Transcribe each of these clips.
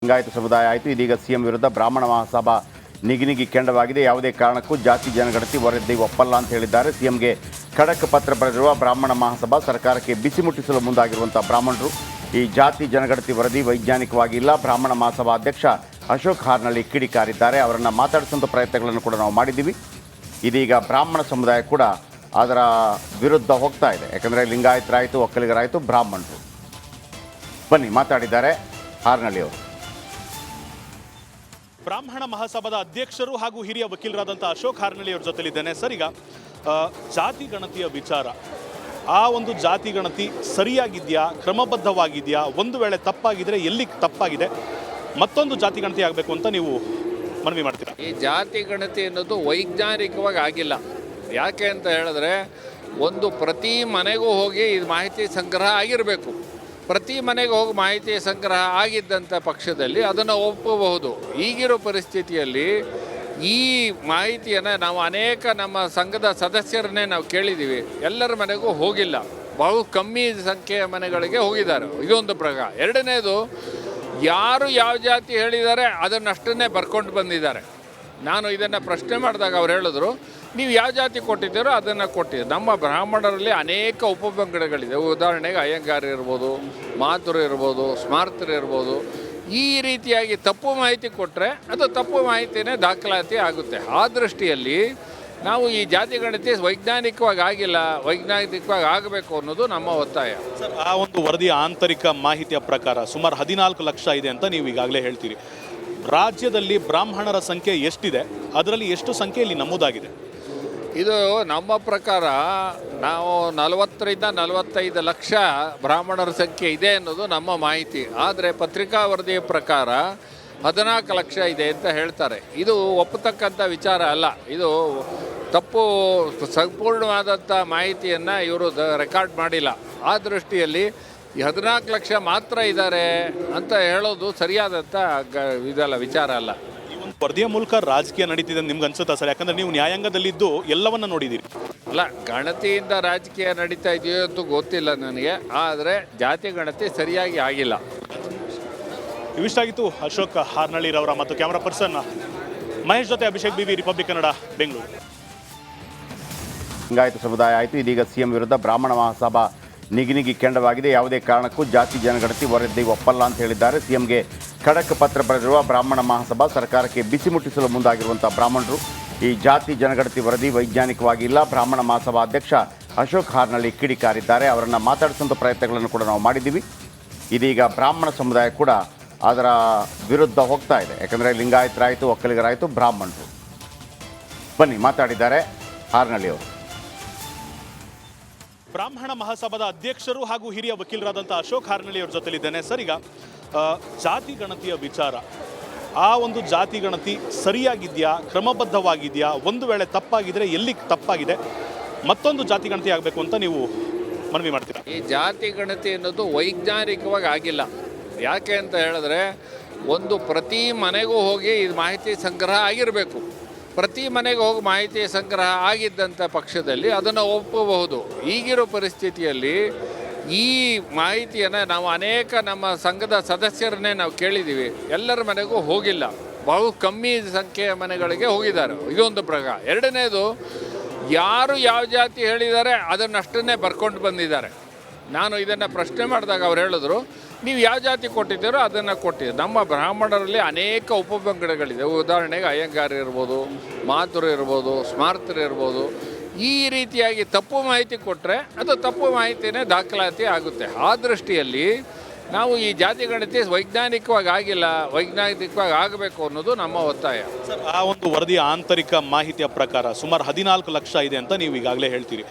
ಲಿಂಗಾಯತ ಸಮುದಾಯ ಆಯಿತು. ಇದೀಗ ಸಿಎಂ ವಿರುದ್ಧ ಬ್ರಾಹ್ಮಣ ಮಹಾಸಭಾ ನಿಗಿನಿಗಿ ಕೆಂಡವಾಗಿದೆ. ಯಾವುದೇ ಕಾರಣಕ್ಕೂ ಜಾತಿ ಜನಗಣತಿ ವರದಿ ಒಪ್ಪಲ್ಲ ಅಂತ ಹೇಳಿದ್ದಾರೆ. ಸಿಎಂಗೆ ಖಡಕ್ ಪತ್ರ ಬರೆದಿರುವ ಬ್ರಾಹ್ಮಣ ಮಹಾಸಭಾ ಸರ್ಕಾರಕ್ಕೆ ಬಿಸಿ ಮುಟ್ಟಿಸಲು ಮುಂದಾಗಿರುವಂಥ ಬ್ರಾಹ್ಮಣರು ಈ ಜಾತಿ ಜನಗಣತಿ ವರದಿ ವೈಜ್ಞಾನಿಕವಾಗಿ ಇಲ್ಲ. ಬ್ರಾಹ್ಮಣ ಮಹಾಸಭಾ ಅಧ್ಯಕ್ಷ ಅಶೋಕ್ ಹಾರ್ನಳ್ಳಿ ಕಿಡಿಕಾರಿದ್ದಾರೆ. ಅವರನ್ನು ಮಾತಾಡಿಸುವಂಥ ಪ್ರಯತ್ನಗಳನ್ನು ಕೂಡ ನಾವು ಮಾಡಿದ್ದೀವಿ. ಇದೀಗ ಬ್ರಾಹ್ಮಣ ಸಮುದಾಯ ಕೂಡ ಅದರ ವಿರುದ್ಧ ಹೋಗ್ತಾ ಇದೆ. ಯಾಕಂದರೆ ಲಿಂಗಾಯತರಾಯಿತು, ಒಕ್ಕಲಿಗರಾಯಿತು, ಬ್ರಾಹ್ಮಣರು ಬನ್ನಿ ಮಾತಾಡಿದ್ದಾರೆ ಹಾರ್ನಳ್ಳಿ ಅವರು. ಬ್ರಾಹ್ಮಣ ಮಹಾಸಭಾದ ಅಧ್ಯಕ್ಷರು ಹಾಗೂ ಹಿರಿಯ ವಕೀಲರಾದಂಥ ಅಶೋಕ್ ಹಾರ್ನಳ್ಳಿ ಅವ್ರ ಜೊತೆಲಿದ್ದೇನೆ. ಸರ್, ಈಗ ಜಾತಿ ಗಣತಿಯ ವಿಚಾರ, ಆ ಒಂದು ಜಾತಿ ಗಣತಿ ಸರಿಯಾಗಿದೆಯಾ, ಕ್ರಮಬದ್ಧವಾಗಿದೆಯಾ, ಒಂದು ವೇಳೆ ತಪ್ಪಾಗಿದ್ರೆ ಎಲ್ಲಿ ತಪ್ಪಾಗಿದೆ, ಮತ್ತೊಂದು ಜಾತಿ ಗಣತಿ ಆಗಬೇಕು ಅಂತ ನೀವು ಮನವಿ ಮಾಡ್ತೀರಾ? ಈ ಜಾತಿ ಗಣತಿ ಅನ್ನೋದು ವೈಜ್ಞಾನಿಕವಾಗಿ ಆಗಿಲ್ಲ. ಯಾಕೆ ಅಂತ ಹೇಳಿದ್ರೆ, ಒಂದು ಪ್ರತಿ ಮನೆಗೂ ಹೋಗಿ ಇದು ಮಾಹಿತಿ ಸಂಗ್ರಹ ಆಗಿರಬೇಕು. ಪ್ರತಿ ಮನೆಗೆ ಹೋಗಿ ಮಾಹಿತಿ ಸಂಗ್ರಹ ಆಗಿದ್ದಂಥ ಪಕ್ಷದಲ್ಲಿ ಅದನ್ನು ಒಪ್ಪಬಹುದು. ಈಗಿರೋ ಪರಿಸ್ಥಿತಿಯಲ್ಲಿ ಈ ಮಾಹಿತಿಯನ್ನು ನಾವು ಅನೇಕ ನಮ್ಮ ಸಂಘದ ಸದಸ್ಯರನ್ನೇ ನಾವು ಕೇಳಿದ್ದೀವಿ. ಎಲ್ಲರ ಮನೆಗೂ ಹೋಗಿಲ್ಲ, ಬಹು ಕಮ್ಮಿ ಸಂಖ್ಯೆಯ ಮನೆಗಳಿಗೆ ಹೋಗಿದ್ದಾರೆ. ಇದೊಂದು ಪ್ರಕಾರ. ಎರಡನೇದು, ಯಾರು ಯಾವ ಜಾತಿ ಹೇಳಿದ್ದಾರೆ ಅದನ್ನಷ್ಟನ್ನೇ ಬರ್ಕೊಂಡು ಬಂದಿದ್ದಾರೆ. ನಾನು ಇದನ್ನು ಪ್ರಶ್ನೆ ಮಾಡಿದಾಗ ಅವ್ರು ಹೇಳಿದ್ರು, ನೀವು ಯಾವ ಜಾತಿ ಕೊಟ್ಟಿದ್ದೀರೋ ಅದನ್ನು ಕೊಟ್ಟಿದ್ದೀರಿ. ನಮ್ಮ ಬ್ರಾಹ್ಮಣರಲ್ಲಿ ಅನೇಕ ಉಪಪಂಗಡಗಳಿದೆ. ಉದಾಹರಣೆಗೆ ಅಯ್ಯಂಗಾರ್ ಇರ್ಬೋದು, ಮಾತುರು ಇರ್ಬೋದು, ಸ್ಮಾರ್ತರು ಇರ್ಬೋದು. ಈ ರೀತಿಯಾಗಿ ತಪ್ಪು ಮಾಹಿತಿ ಕೊಟ್ಟರೆ ಅದು ತಪ್ಪು ಮಾಹಿತಿನೇ ದಾಖಲಾತಿ ಆಗುತ್ತೆ. ಆ ದೃಷ್ಟಿಯಲ್ಲಿ ನಾವು ಈ ಜಾತಿ ಗಣತಿ ವೈಜ್ಞಾನಿಕವಾಗಿ ಆಗಿಲ್ಲ, ವೈಜ್ಞಾನಿಕವಾಗಿ ಆಗಬೇಕು ಅನ್ನೋದು ನಮ್ಮ ಒತ್ತಾಯ. ಸರ್, ಆ ಒಂದು ವರದಿಯ ಆಂತರಿಕ ಮಾಹಿತಿಯ ಪ್ರಕಾರ ಸುಮಾರು 14 ಲಕ್ಷ ಇದೆ ಅಂತ ನೀವು ಈಗಾಗಲೇ ಹೇಳ್ತೀರಿ. ರಾಜ್ಯದಲ್ಲಿ ಬ್ರಾಹ್ಮಣರ ಸಂಖ್ಯೆ ಎಷ್ಟಿದೆ, ಅದರಲ್ಲಿ ಎಷ್ಟು ಸಂಖ್ಯೆಯಲ್ಲಿ ನಮೂದಾಗಿದೆ? ಇದು ನಮ್ಮ ಪ್ರಕಾರ ನಾವು 40ರಿಂದ 45 ಲಕ್ಷ ಬ್ರಾಹ್ಮಣರ ಸಂಖ್ಯೆ ಇದೆ ಅನ್ನೋದು ನಮ್ಮ ಮಾಹಿತಿ. ಆದರೆ ಪತ್ರಿಕಾ ವರದಿಯ ಪ್ರಕಾರ 14 ಲಕ್ಷ ಇದೆ ಅಂತ ಹೇಳ್ತಾರೆ. ಇದು ಒಪ್ಪತಕ್ಕಂಥ ವಿಚಾರ ಅಲ್ಲ. ಇದು ತಪ್ಪು, ಸಂಪೂರ್ಣವಾದಂಥ ಮಾಹಿತಿಯನ್ನು ಇವರು ರೆಕಾರ್ಡ್ ಮಾಡಿಲ್ಲ. ಆ ದೃಷ್ಟಿಯಲ್ಲಿ ಈ 14 ಲಕ್ಷ ಮಾತ್ರ ಇದ್ದಾರೆ ಅಂತ ಹೇಳೋದು ಸರಿಯಾದಂಥ ಇದಲ್ಲ, ವಿಚಾರ ಅಲ್ಲ. ಈ ಒಂದು ವರದಿಯ ಮೂಲಕ ರಾಜಕೀಯ ನಡೀತಿದೆ ನಿಮ್ಗೆ ಅನ್ಸುತ್ತಾ ಸರ್? ಯಾಕಂದರೆ ನೀವು ನ್ಯಾಯಾಂಗದಲ್ಲಿದ್ದು ಎಲ್ಲವನ್ನ ನೋಡಿದ್ದೀರಿ. ಅಲ್ಲ, ಗಣತಿಯಿಂದ ರಾಜಕೀಯ ನಡೀತಾ ಇದೆಯೋ ಅಂತೂ ಗೊತ್ತಿಲ್ಲ ನನಗೆ. ಆದರೆ ಜಾತಿ ಗಣತಿ ಸರಿಯಾಗಿ ಆಗಿಲ್ಲ. ಇವಿಷ್ಟಾಗಿತ್ತು ಅಶೋಕ್ ಹಾರ್ನಳ್ಳಿರವರ ಮತ್ತು ಕ್ಯಾಮರಾ ಪರ್ಸನ್ ಮಹೇಶ್ ಜೊತೆ ಅಭಿಷೇಕ್ ಬಿವಿ, ರಿಪಬ್ಲಿಕ್ ಕನ್ನಡ, ಬೆಂಗಳೂರು. ಲಿಂಗಾಯತ ಸಮುದಾಯ ಆಯಿತು. ಇದೀಗ ಸಿಎಂ ವಿರುದ್ಧ ಬ್ರಾಹ್ಮಣ ಮಹಾಸಭಾ ನಿಗಿನಿಗಿ ಕೆಂಡವಾಗಿದೆ. ಯಾವುದೇ ಕಾರಣಕ್ಕೂ ಜಾತಿ ಜನಗಣತಿ ವರದಿ ಒಪ್ಪಲ್ಲ ಅಂತ ಹೇಳಿದ್ದಾರೆ. ಸಿಎಂಗೆ ಖಡಕ್ ಪತ್ರ ಬರೆದಿರುವ ಬ್ರಾಹ್ಮಣ ಮಹಾಸಭಾ ಸರ್ಕಾರಕ್ಕೆ ಬಿಸಿ ಮುಟ್ಟಿಸಲು ಮುಂದಾಗಿರುವಂಥ ಬ್ರಾಹ್ಮಣರು ಈ ಜಾತಿ ಜನಗಣತಿ ವರದಿ ವೈಜ್ಞಾನಿಕವಾಗಿ ಇಲ್ಲ. ಬ್ರಾಹ್ಮಣ ಮಹಾಸಭಾ ಅಧ್ಯಕ್ಷ ಅಶೋಕ್ ಹಾರ್ನಳ್ಳಿ ಕಿಡಿಕಾರಿದ್ದಾರೆ. ಅವರನ್ನು ಮಾತಾಡಿಸುವಂಥ ಪ್ರಯತ್ನಗಳನ್ನು ಕೂಡ ನಾವು ಮಾಡಿದ್ದೀವಿ. ಇದೀಗ ಬ್ರಾಹ್ಮಣ ಸಮುದಾಯ ಕೂಡ ಅದರ ವಿರುದ್ಧ ಹೋಗ್ತಾ ಇದೆ. ಯಾಕಂದರೆ ಲಿಂಗಾಯತರಾಯಿತು, ಒಕ್ಕಲಿಗರಾಯಿತು, ಬ್ರಾಹ್ಮಣರು ಬನ್ನಿ ಮಾತಾಡಿದ್ದಾರೆ ಹಾರ್ನಳ್ಳಿ ಅವರು. ಬ್ರಾಹ್ಮಣ ಮಹಾಸಭಾದ ಅಧ್ಯಕ್ಷರು ಹಾಗೂ ಹಿರಿಯ ವಕೀಲರಾದಂಥ ಅಶೋಕ್ ಹಾರ್ನಳ್ಳಿ ಅವ್ರ ಜೊತೆಲಿದ್ದೇನೆ. ಸರ್, ಈಗ ಜಾತಿ ಗಣತಿಯ ವಿಚಾರ, ಆ ಒಂದು ಜಾತಿ ಗಣತಿ ಸರಿಯಾಗಿದೆಯಾ, ಕ್ರಮಬದ್ಧವಾಗಿದೆಯಾ, ಒಂದು ವೇಳೆ ತಪ್ಪಾಗಿದ್ರೆ ಎಲ್ಲಿ ತಪ್ಪಾಗಿದೆ, ಮತ್ತೊಂದು ಜಾತಿ ಗಣತಿ ಆಗಬೇಕು ಅಂತ ನೀವು ಮನವಿ ಮಾಡ್ತೀರಾ? ಈ ಜಾತಿ ಗಣತಿ ಅನ್ನೋದು ವೈಜ್ಞಾನಿಕವಾಗಿ ಆಗಿಲ್ಲ. ಯಾಕೆ ಅಂತ ಹೇಳಿದ್ರೆ, ಒಂದು ಪ್ರತಿ ಮನೆಗೂ ಹೋಗಿ ಇದು ಮಾಹಿತಿ ಸಂಗ್ರಹ ಆಗಿರಬೇಕು. ಪ್ರತಿ ಮನೆಗೆ ಹೋಗಿ ಮಾಹಿತಿ ಸಂಗ್ರಹ ಆಗಿದ್ದಂಥ ಪಕ್ಷದಲ್ಲಿ ಅದನ್ನು ಒಪ್ಪಬಹುದು. ಈಗಿರೋ ಪರಿಸ್ಥಿತಿಯಲ್ಲಿ ಈ ಮಾಹಿತಿಯನ್ನು ನಾವು ಅನೇಕ ನಮ್ಮ ಸಂಘದ ಸದಸ್ಯರನ್ನೇ ನಾವು ಕೇಳಿದ್ದೀವಿ. ಎಲ್ಲರ ಮನೆಗೂ ಹೋಗಿಲ್ಲ, ಬಹು ಕಮ್ಮಿ ಸಂಖ್ಯೆಯ ಮನೆಗಳಿಗೆ ಹೋಗಿದ್ದಾರೆ. ಇದೊಂದು ಪ್ರಕಾರ. ಎರಡನೇದು, ಯಾರು ಯಾವ ಜಾತಿ ಹೇಳಿದ್ದಾರೆ ಅದನ್ನಷ್ಟನ್ನೇ ಬರ್ಕೊಂಡು ಬಂದಿದ್ದಾರೆ. ನಾನು ಇದನ್ನು ಪ್ರಶ್ನೆ ಮಾಡಿದಾಗ ಅವ್ರು ಹೇಳಿದ್ರು, ನೀವು ಯಾವ ಜಾತಿ ಕೊಟ್ಟಿದ್ದೀರೋ ಅದನ್ನು ಕೊಟ್ಟಿದ್ದೀರಿ. ನಮ್ಮ ಬ್ರಾಹ್ಮಣರಲ್ಲಿ ಅನೇಕ ಉಪಪಂಗಡಗಳಿದೆ. ಉದಾಹರಣೆಗೆ ಅಯ್ಯಂಗಾರ್ ಇರ್ಬೋದು, ಮಾತುರು ಇರ್ಬೋದು, ಸ್ಮಾರ್ತರು ಇರ್ಬೋದು. ಈ ರೀತಿಯಾಗಿ ತಪ್ಪು ಮಾಹಿತಿ ಕೊಟ್ಟರೆ ಅದು ತಪ್ಪು ಮಾಹಿತಿನೇ ದಾಖಲಾತಿ ಆಗುತ್ತೆ. ಆ ದೃಷ್ಟಿಯಲ್ಲಿ ನಾವು ಈ ಜಾತಿ ಗಣತಿ ವೈಜ್ಞಾನಿಕವಾಗಿ ಆಗಿಲ್ಲ, ವೈಜ್ಞಾನಿಕವಾಗಿ ಆಗಬೇಕು ಅನ್ನೋದು ನಮ್ಮ ಒತ್ತಾಯ. ಸರ್, ಆ ಒಂದು ವರದಿಯ ಆಂತರಿಕ ಮಾಹಿತಿಯ ಪ್ರಕಾರ ಸುಮಾರು 14 ಲಕ್ಷ ಇದೆ ಅಂತ ನೀವು ಈಗಾಗಲೇ ಹೇಳ್ತೀರಿ.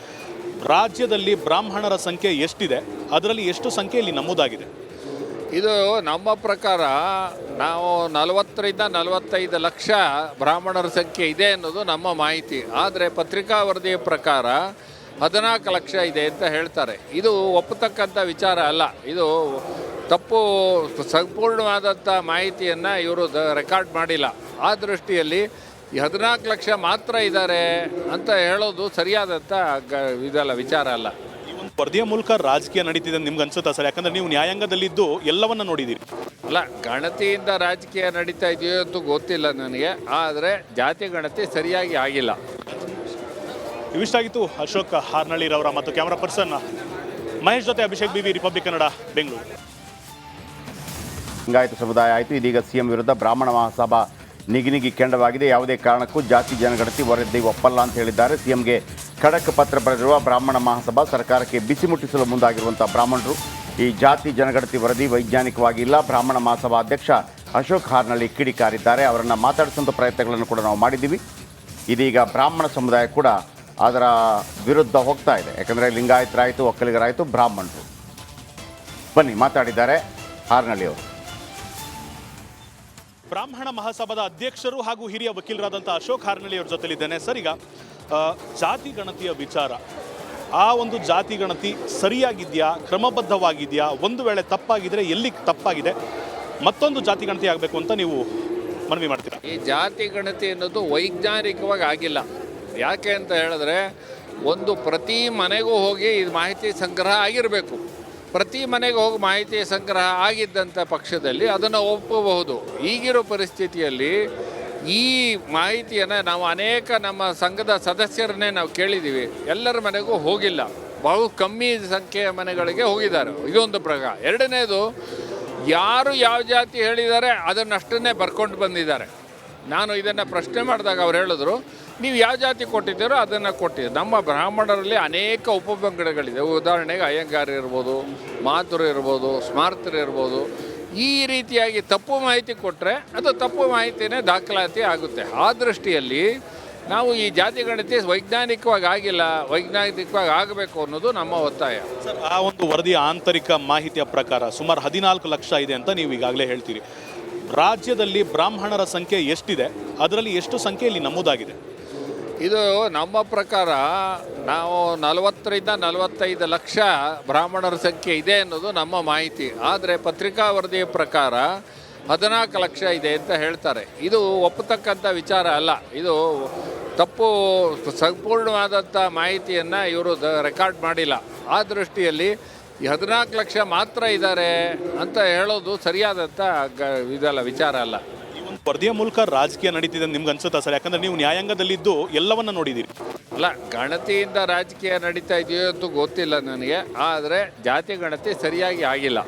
ರಾಜ್ಯದಲ್ಲಿ ಬ್ರಾಹ್ಮಣರ ಸಂಖ್ಯೆ ಎಷ್ಟಿದೆ, ಅದರಲ್ಲಿ ಎಷ್ಟು ಸಂಖ್ಯೆಯಲ್ಲಿ ನಮೂದಾಗಿದೆ? ಇದು ನಮ್ಮ ಪ್ರಕಾರ ನಾವು 40ರಿಂದ 45 ಲಕ್ಷ ಬ್ರಾಹ್ಮಣರ ಸಂಖ್ಯೆ ಇದೆ ಅನ್ನೋದು ನಮ್ಮ ಮಾಹಿತಿ. ಆದರೆ ಪತ್ರಿಕಾ ವರದಿಯ ಪ್ರಕಾರ 14 ಲಕ್ಷ ಇದೆ ಅಂತ ಹೇಳ್ತಾರೆ. ಇದು ಒಪ್ಪತಕ್ಕಂಥ ವಿಚಾರ ಅಲ್ಲ. ಇದು ತಪ್ಪು, ಸಂಪೂರ್ಣವಾದಂಥ ಮಾಹಿತಿಯನ್ನು ಇವರು ರೆಕಾರ್ಡ್ ಮಾಡಿಲ್ಲ. ಆ ದೃಷ್ಟಿಯಲ್ಲಿ ಈ 14 ಲಕ್ಷ ಮಾತ್ರ ಇದ್ದಾರೆ ಅಂತ ಹೇಳೋದು ಸರಿಯಾದಂಥ ಇದಲ್ಲ, ವಿಚಾರ ಅಲ್ಲ. ಈ ಒಂದು ವರದಿಯ ಮೂಲಕ ರಾಜಕೀಯ ನಡೀತಿದೆ ನಿಮ್ಗೆ ಅನ್ಸುತ್ತಾ ಸರ್? ಯಾಕಂದರೆ ನೀವು ನ್ಯಾಯಾಂಗದಲ್ಲಿದ್ದು ಎಲ್ಲವನ್ನ ನೋಡಿದ್ದೀರಿ. ಅಲ್ಲ, ಗಣತಿಯಿಂದ ರಾಜಕೀಯ ನಡೀತಾ ಇದೆಯೋ ಅಂತ ಗೊತ್ತಿಲ್ಲ ನನಗೆ, ಆದರೆ ಜಾತಿ ಗಣತಿ ಸರಿಯಾಗಿ ಆಗಿಲ್ಲ. ಇವಿಷ್ಟಾಗಿತ್ತು ಅಶೋಕ್ ಹಾರ್ನಳ್ಳಿರವರ ಮತ್ತು ಕ್ಯಾಮರಾ ಪರ್ಸನ್ ಮಹೇಶ್ ಜೊತೆ ಅಭಿಷೇಕ್ ಬಿವಿ, ರಿಪಬ್ಲಿಕ್ ಕನ್ನಡ, ಬೆಂಗಳೂರು. ಲಿಂಗಾಯತ ಸಮುದಾಯ ಆಯಿತು. ಇದೀಗ ಸಿಎಂ ವಿರುದ್ಧ ಬ್ರಾಹ್ಮಣ ಮಹಾಸಭಾ ನಿಗಿನಿಗಿ ಕೆಂಡವಾಗಿದೆ. ಯಾವುದೇ ಕಾರಣಕ್ಕೂ ಜಾತಿ ಜನಗಣತಿ ವರದಿ ಒಪ್ಪಲ್ಲ ಅಂತ ಹೇಳಿದ್ದಾರೆ. ಸಿಎಂಗೆ ಖಡಕ್ ಪತ್ರ ಬರೆದಿರುವ ಬ್ರಾಹ್ಮಣ ಮಹಾಸಭಾ ಸರ್ಕಾರಕ್ಕೆ ಬಿಸಿ ಮುಟ್ಟಿಸಲು ಮುಂದಾಗಿರುವಂಥ ಬ್ರಾಹ್ಮಣರು ಈ ಜಾತಿ ಜನಗಣತಿ ವರದಿ ವೈಜ್ಞಾನಿಕವಾಗಿ ಇಲ್ಲ. ಬ್ರಾಹ್ಮಣ ಮಹಾಸಭಾ ಅಧ್ಯಕ್ಷ ಅಶೋಕ್ ಹಾರ್ನಳ್ಳಿ ಕಿಡಿಕಾರಿದ್ದಾರೆ. ಅವರನ್ನು ಮಾತಾಡಿಸುವಂಥ ಪ್ರಯತ್ನಗಳನ್ನು ಕೂಡ ನಾವು ಮಾಡಿದ್ದೀವಿ. ಇದೀಗ ಬ್ರಾಹ್ಮಣ ಸಮುದಾಯ ಕೂಡ ಅದರ ವಿರುದ್ಧ ಹೋಗ್ತಾ ಇದೆ. ಯಾಕಂದರೆ ಲಿಂಗಾಯತರಾಯಿತು, ಒಕ್ಕಲಿಗರಾಯಿತು, ಬ್ರಾಹ್ಮಣರು. ಬನ್ನಿ ಮಾತಾಡಿದ್ದಾರೆ ಹಾರ್ನಳ್ಳಿ ಅವರು. ಬ್ರಾಹ್ಮಣ ಮಹಾಸಭಾದ ಅಧ್ಯಕ್ಷರು ಹಾಗೂ ಹಿರಿಯ ವಕೀಲರಾದಂಥ ಅಶೋಕ್ ಹಾರ್ನಳ್ಳಿ ಅವ್ರ ಜೊತೆಲಿದ್ದೇನೆ. ಸರ್, ಈಗ ಜಾತಿ ಗಣತಿಯ ವಿಚಾರ, ಆ ಒಂದು ಜಾತಿ ಗಣತಿ ಸರಿಯಾಗಿದೆಯಾ, ಕ್ರಮಬದ್ಧವಾಗಿದೆಯಾ, ಒಂದು ವೇಳೆ ತಪ್ಪಾಗಿದ್ರೆ ಎಲ್ಲಿ ತಪ್ಪಾಗಿದೆ, ಮತ್ತೊಂದು ಜಾತಿ ಗಣತಿ ಆಗಬೇಕು ಅಂತ ನೀವು ಮನವಿ ಮಾಡ್ತೀರಾ? ಈ ಜಾತಿ ಗಣತಿ ಅನ್ನೋದು ವೈಜ್ಞಾನಿಕವಾಗಿ ಆಗಿಲ್ಲ. ಯಾಕೆ ಅಂತ ಹೇಳಿದ್ರೆ, ಒಂದು ಪ್ರತಿ ಮನೆಗೂ ಹೋಗಿ ಇದು ಮಾಹಿತಿ ಸಂಗ್ರಹ ಆಗಿರಬೇಕು. ಪ್ರತಿ ಮನೆಗೆ ಹೋಗಿ ಮಾಹಿತಿ ಸಂಗ್ರಹ ಆಗಿದ್ದಂಥ ಪಕ್ಷದಲ್ಲಿ ಅದನ್ನು ಒಪ್ಪಬಹುದು. ಈಗಿರೋ ಪರಿಸ್ಥಿತಿಯಲ್ಲಿ ಈ ಮಾಹಿತಿಯನ್ನು ನಾವು ಅನೇಕ ನಮ್ಮ ಸಂಘದ ಸದಸ್ಯರನ್ನೇ ನಾವು ಕೇಳಿದ್ದೀವಿ, ಎಲ್ಲರ ಮನೆಗೂ ಹೋಗಿಲ್ಲ. ಬಹು ಕಮ್ಮಿ ಸಂಖ್ಯೆಯ ಮನೆಗಳಿಗೆ ಹೋಗಿದ್ದಾರೆ. ಇದೊಂದು ಪ್ರಕಾರ. ಎರಡನೇದು, ಯಾರು ಯಾವ ಜಾತಿ ಹೇಳಿದ್ದಾರೆ ಅದನ್ನಷ್ಟನ್ನೇ ಬರ್ಕೊಂಡು ಬಂದಿದ್ದಾರೆ. ನಾನು ಇದನ್ನು ಪ್ರಶ್ನೆ ಮಾಡಿದಾಗ ಅವ್ರು ಹೇಳಿದ್ರು, ನೀವು ಯಾವ ಜಾತಿ ಕೊಟ್ಟಿದ್ದೀರೋ ಅದನ್ನು ಕೊಟ್ಟಿದ್ದೀವಿ. ನಮ್ಮ ಬ್ರಾಹ್ಮಣರಲ್ಲಿ ಅನೇಕ ಉಪಪಂಗಡಗಳಿದೆ. ಉದಾಹರಣೆಗೆ ಅಯ್ಯಂಗಾರ್ ಇರ್ಬೋದು, ಮಾತುರು ಇರ್ಬೋದು, ಸ್ಮಾರ್ತರು ಇರ್ಬೋದು. ಈ ರೀತಿಯಾಗಿ ತಪ್ಪು ಮಾಹಿತಿ ಕೊಟ್ಟರೆ ಅದು ತಪ್ಪು ಮಾಹಿತಿನೇ ದಾಖಲಾತಿ ಆಗುತ್ತೆ. ಆ ದೃಷ್ಟಿಯಲ್ಲಿ ನಾವು ಈ ಜಾತಿ ಗಣತಿ ವೈಜ್ಞಾನಿಕವಾಗಿ ಆಗಿಲ್ಲ, ವೈಜ್ಞಾನಿಕವಾಗಿ ಆಗಬೇಕು ಅನ್ನೋದು ನಮ್ಮ ಒತ್ತಾಯ. ಸರ್, ಆ ಒಂದು ವರದಿಯ ಆಂತರಿಕ ಮಾಹಿತಿಯ ಪ್ರಕಾರ ಸುಮಾರು 14 ಲಕ್ಷ ಇದೆ ಅಂತ ನೀವು ಈಗಾಗಲೇ ಹೇಳ್ತೀರಿ. ರಾಜ್ಯದಲ್ಲಿ ಬ್ರಾಹ್ಮಣರ ಸಂಖ್ಯೆ ಎಷ್ಟಿದೆ, ಅದರಲ್ಲಿ ಎಷ್ಟು ಸಂಖ್ಯೆಯಲ್ಲಿ ನಮೂದಾಗಿದೆ? ಇದು ನಮ್ಮ ಪ್ರಕಾರ ನಾವು 40ರಿಂದ 45 ಲಕ್ಷ ಬ್ರಾಹ್ಮಣರ ಸಂಖ್ಯೆ ಇದೆ ಅನ್ನೋದು ನಮ್ಮ ಮಾಹಿತಿ. ಆದರೆ ಪತ್ರಿಕಾ ವರದಿಯ ಪ್ರಕಾರ 14 ಲಕ್ಷ ಇದೆ ಅಂತ ಹೇಳ್ತಾರೆ. ಇದು ಒಪ್ಪತಕ್ಕಂಥ ವಿಚಾರ ಅಲ್ಲ. ಇದು ತಪ್ಪು, ಸಂಪೂರ್ಣವಾದಂಥ ಮಾಹಿತಿಯನ್ನು ಇವರು ರೆಕಾರ್ಡ್ ಮಾಡಿಲ್ಲ. ಆ ದೃಷ್ಟಿಯಲ್ಲಿ ಈ 14 ಲಕ್ಷ ಮಾತ್ರ ಇದ್ದಾರೆ ಅಂತ ಹೇಳೋದು ಸರಿಯಾದಂಥ ಇದಲ್ಲ, ವಿಚಾರ ಅಲ್ಲ. ಈ ಒಂದು ವರದಿಯ ಮೂಲಕ ರಾಜಕೀಯ ನಡೀತಿದೆ ನಿಮ್ಗೆ ಅನ್ಸುತ್ತಾ ಸರ್? ಯಾಕಂದರೆ ನೀವು ನ್ಯಾಯಾಂಗದಲ್ಲಿದ್ದು ಎಲ್ಲವನ್ನ ನೋಡಿದ್ದೀರಿ. ಅಲ್ಲ, ಗಣತಿಯಿಂದ ರಾಜಕೀಯ ನಡೀತಾ ಇದೆಯೋ ಅಂತ ಗೊತ್ತಿಲ್ಲ ನನಗೆ, ಆದರೆ ಜಾತಿ ಗಣತಿ ಸರಿಯಾಗಿ ಆಗಿಲ್ಲ.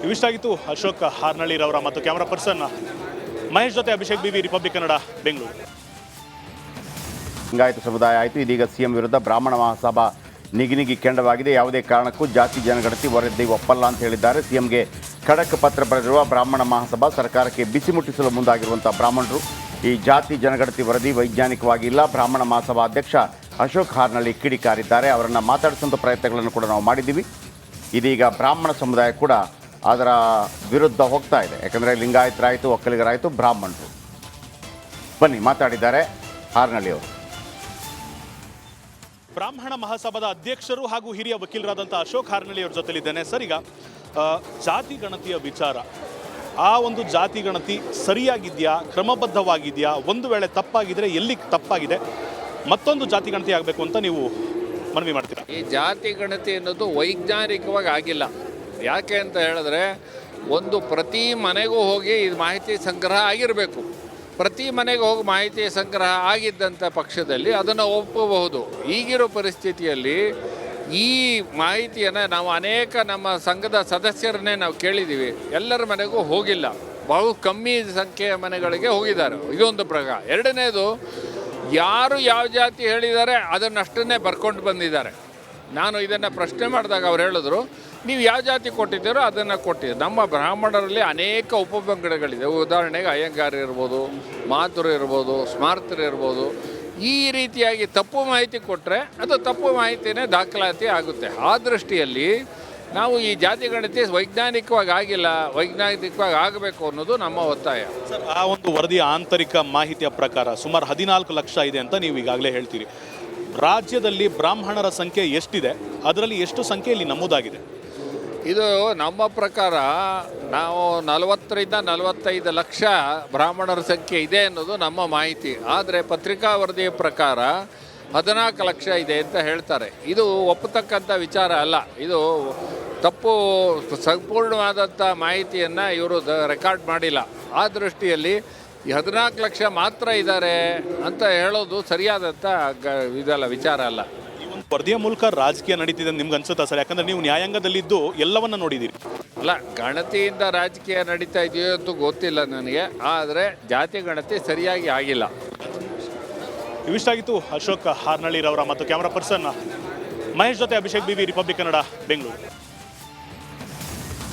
ಇವಿಷ್ಟಾಗಿತ್ತು ಅಶೋಕ್ ಹಾರ್ನಳ್ಳಿರವರ ಮತ್ತು ಕ್ಯಾಮರಾ ಪರ್ಸನ್ ಮಹೇಶ್ ಜೊತೆ ಅಭಿಷೇಕ್ ಬಿವಿ, ರಿಪಬ್ಲಿಕ್ ಕನ್ನಡ, ಬೆಂಗಳೂರು. ಲಿಂಗಾಯತ ಸಮುದಾಯ ಆಯಿತು. ಇದೀಗ ಸಿಎಂ ವಿರುದ್ಧ ಬ್ರಾಹ್ಮಣ ಮಹಾಸಭಾ ನಿಗಿನಿಗಿ ಕೆಂಡವಾಗಿದೆ. ಯಾವುದೇ ಕಾರಣಕ್ಕೂ ಜಾತಿ ಜನಗಣತಿ ವರದಿ ಒಪ್ಪಲ್ಲ ಅಂತ ಹೇಳಿದ್ದಾರೆ. ಸಿಎಂಗೆ ಖಡಕ್ ಪತ್ರ ಬರೆದಿರುವ ಬ್ರಾಹ್ಮಣ ಮಹಾಸಭಾ ಸರ್ಕಾರಕ್ಕೆ ಬಿಸಿ ಮುಟ್ಟಿಸಲು ಮುಂದಾಗಿರುವಂಥ ಬ್ರಾಹ್ಮಣರು ಈ ಜಾತಿ ಜನಗಣತಿ ವರದಿ ವೈಜ್ಞಾನಿಕವಾಗಿ ಇಲ್ಲ. ಬ್ರಾಹ್ಮಣ ಮಹಾಸಭಾ ಅಧ್ಯಕ್ಷ ಅಶೋಕ್ ಹಾರ್ನಳ್ಳಿ ಕಿಡಿಕಾರಿದ್ದಾರೆ. ಅವರನ್ನು ಮಾತಾಡಿಸುವಂಥ ಪ್ರಯತ್ನಗಳನ್ನು ಕೂಡ ನಾವು ಮಾಡಿದ್ದೀವಿ. ಇದೀಗ ಬ್ರಾಹ್ಮಣ ಸಮುದಾಯ ಕೂಡ ಅದರ ವಿರುದ್ಧ ಹೋಗ್ತಾ ಇದೆ. ಯಾಕಂದರೆ ಲಿಂಗಾಯತರಾಯಿತು, ಒಕ್ಕಲಿಗರಾಯಿತು, ಬ್ರಾಹ್ಮಣರು. ಬನ್ನಿ ಮಾತಾಡಿದ್ದಾರೆ ಹಾರ್ನಳ್ಳಿ ಅವರು. ಬ್ರಾಹ್ಮಣ ಮಹಾಸಭಾದ ಅಧ್ಯಕ್ಷರು ಹಾಗೂ ಹಿರಿಯ ವಕೀಲರಾದಂಥ ಅಶೋಕ್ ಹಾರ್ನಳ್ಳಿ ಅವ್ರ ಜೊತೆಲಿದ್ದೇನೆ. ಸರ್, ಈಗ ಜಾತಿ ಗಣತಿಯ ವಿಚಾರ, ಆ ಒಂದು ಜಾತಿ ಗಣತಿ ಸರಿಯಾಗಿದೆಯಾ, ಕ್ರಮಬದ್ಧವಾಗಿದೆಯಾ, ಒಂದು ವೇಳೆ ತಪ್ಪಾಗಿದ್ರೆ ಎಲ್ಲಿ ತಪ್ಪಾಗಿದೆ, ಮತ್ತೊಂದು ಜಾತಿ ಗಣತಿ ಆಗಬೇಕು ಅಂತ ನೀವು ಮನವಿ ಮಾಡ್ತೀರಾ? ಈ ಜಾತಿ ಗಣತಿ ಅನ್ನೋದು ವೈಜ್ಞಾನಿಕವಾಗಿ ಆಗಿಲ್ಲ. ಯಾಕೆ ಅಂತ ಹೇಳಿದ್ರೆ, ಒಂದು ಪ್ರತಿ ಮನೆಗೂ ಹೋಗಿ ಇದು ಮಾಹಿತಿ ಸಂಗ್ರಹ ಆಗಿರಬೇಕು. ಪ್ರತಿ ಮನೆಗೆ ಹೋಗಿ ಮಾಹಿತಿ ಸಂಗ್ರಹ ಆಗಿದ್ದಂಥ ಪಕ್ಷದಲ್ಲಿ ಅದನ್ನು ಒಪ್ಪಬಹುದು. ಈಗಿರೋ ಪರಿಸ್ಥಿತಿಯಲ್ಲಿ ಈ ಮಾಹಿತಿಯನ್ನು ನಾವು ಅನೇಕ ನಮ್ಮ ಸಂಘದ ಸದಸ್ಯರನ್ನೇ ನಾವು ಕೇಳಿದ್ದೀವಿ, ಎಲ್ಲರ ಮನೆಗೂ ಹೋಗಿಲ್ಲ. ಬಹು ಕಮ್ಮಿ ಸಂಖ್ಯೆಯ ಮನೆಗಳಿಗೆ ಹೋಗಿದ್ದಾರೆ. ಇದೊಂದು ಪ್ರಕಾರ. ಎರಡನೇದು, ಯಾರು ಯಾವ ಜಾತಿ ಹೇಳಿದ್ದಾರೆ ಅದನ್ನಷ್ಟನ್ನೇ ಬರ್ಕೊಂಡು ಬಂದಿದ್ದಾರೆ. ನಾನು ಇದನ್ನು ಪ್ರಶ್ನೆ ಮಾಡಿದಾಗ ಅವ್ರು ಹೇಳಿದ್ರು, ನೀವು ಯಾವ ಜಾತಿ ಕೊಟ್ಟಿದ್ದೀರೋ ಅದನ್ನು ಕೊಟ್ಟಿದ್ದೀವಿ. ನಮ್ಮ ಬ್ರಾಹ್ಮಣರಲ್ಲಿ ಅನೇಕ ಉಪಪಂಗಡಗಳಿದೆ. ಉದಾಹರಣೆಗೆ ಅಯ್ಯಂಗಾರ್ ಇರ್ಬೋದು, ಮಾತುರು ಇರ್ಬೋದು, ಸ್ಮಾರ್ತರು ಇರ್ಬೋದು. ಈ ರೀತಿಯಾಗಿ ತಪ್ಪು ಮಾಹಿತಿ ಕೊಟ್ಟರೆ ಅದು ತಪ್ಪು ಮಾಹಿತಿನೇ ದಾಖಲಾತಿ ಆಗುತ್ತೆ. ಆ ದೃಷ್ಟಿಯಲ್ಲಿ ನಾವು ಈ ಜಾತಿ ಗಣತಿ ವೈಜ್ಞಾನಿಕವಾಗಿ ಆಗಿಲ್ಲ, ವೈಜ್ಞಾನಿಕವಾಗಿ ಆಗಬೇಕು ಅನ್ನೋದು ನಮ್ಮ ಒತ್ತಾಯ. ಸರ್, ಆ ಒಂದು ವರದಿಯ ಆಂತರಿಕ ಮಾಹಿತಿಯ ಪ್ರಕಾರ ಸುಮಾರು 14 ಲಕ್ಷ ಇದೆ ಅಂತ ನೀವು ಈಗಾಗಲೇ ಹೇಳ್ತೀರಿ. ರಾಜ್ಯದಲ್ಲಿ ಬ್ರಾಹ್ಮಣರ ಸಂಖ್ಯೆ ಎಷ್ಟಿದೆ, ಅದರಲ್ಲಿ ಎಷ್ಟು ಸಂಖ್ಯೆಯಲ್ಲಿ ನಮೂದಾಗಿದೆ? ಇದು ನಮ್ಮ ಪ್ರಕಾರ ನಾವು 40ರಿಂದ 45 ಲಕ್ಷ ಬ್ರಾಹ್ಮಣರ ಸಂಖ್ಯೆ ಇದೆ ಅನ್ನೋದು ನಮ್ಮ ಮಾಹಿತಿ. ಆದರೆ ಪತ್ರಿಕಾ ವರದಿಯ ಪ್ರಕಾರ 14 ಲಕ್ಷ ಇದೆ ಅಂತ ಹೇಳ್ತಾರೆ. ಇದು ಒಪ್ಪತಕ್ಕಂಥ ವಿಚಾರ ಅಲ್ಲ. ಇದು ತಪ್ಪು ಸಂಪೂರ್ಣವಾದಂಥ ಮಾಹಿತಿಯನ್ನು ಇವರು ರೆಕಾರ್ಡ್ ಮಾಡಿಲ್ಲ. ಆ ದೃಷ್ಟಿಯಲ್ಲಿ ಈ 14 ಲಕ್ಷ ಮಾತ್ರ ಇದ್ದಾರೆ ಅಂತ ಹೇಳೋದು ಸರಿಯಾದಂಥ ಇದಲ್ಲ, ವಿಚಾರ ಅಲ್ಲ. ಈ ಒಂದು ವರದಿಯ ಮೂಲಕ ರಾಜಕೀಯ ನಡೀತಿದೆ ನಿಮ್ಗೆ ಅನ್ಸುತ್ತಾ ಸರ್? ಯಾಕಂದ್ರೆ ನೀವು ನ್ಯಾಯಾಂಗದಲ್ಲಿದ್ದು ಎಲ್ಲವನ್ನ ನೋಡಿದ್ದೀರಿ. ಅಲ್ಲ, ಗಣತಿಯಿಂದ ರಾಜಕೀಯ ನಡೀತಾ ಇದೆಯೋ ಅಂತೂ ಗೊತ್ತಿಲ್ಲ ನನಗೆ, ಆದರೆ ಜಾತಿ ಗಣತಿ ಸರಿಯಾಗಿ ಆಗಿಲ್ಲ. ಇವಿಷ್ಟಾಗಿತ್ತು ಅಶೋಕ್ ಹಾರ್ನಳ್ಳಿರವರ ಮತ್ತು ಕ್ಯಾಮರಾ ಪರ್ಸನ್ ಮಹೇಶ್ ಜೊತೆ ಅಭಿಷೇಕ್ ಬಿವಿ, ರಿಪಬ್ಲಿಕ್ ಕನ್ನಡ, ಬೆಂಗಳೂರು.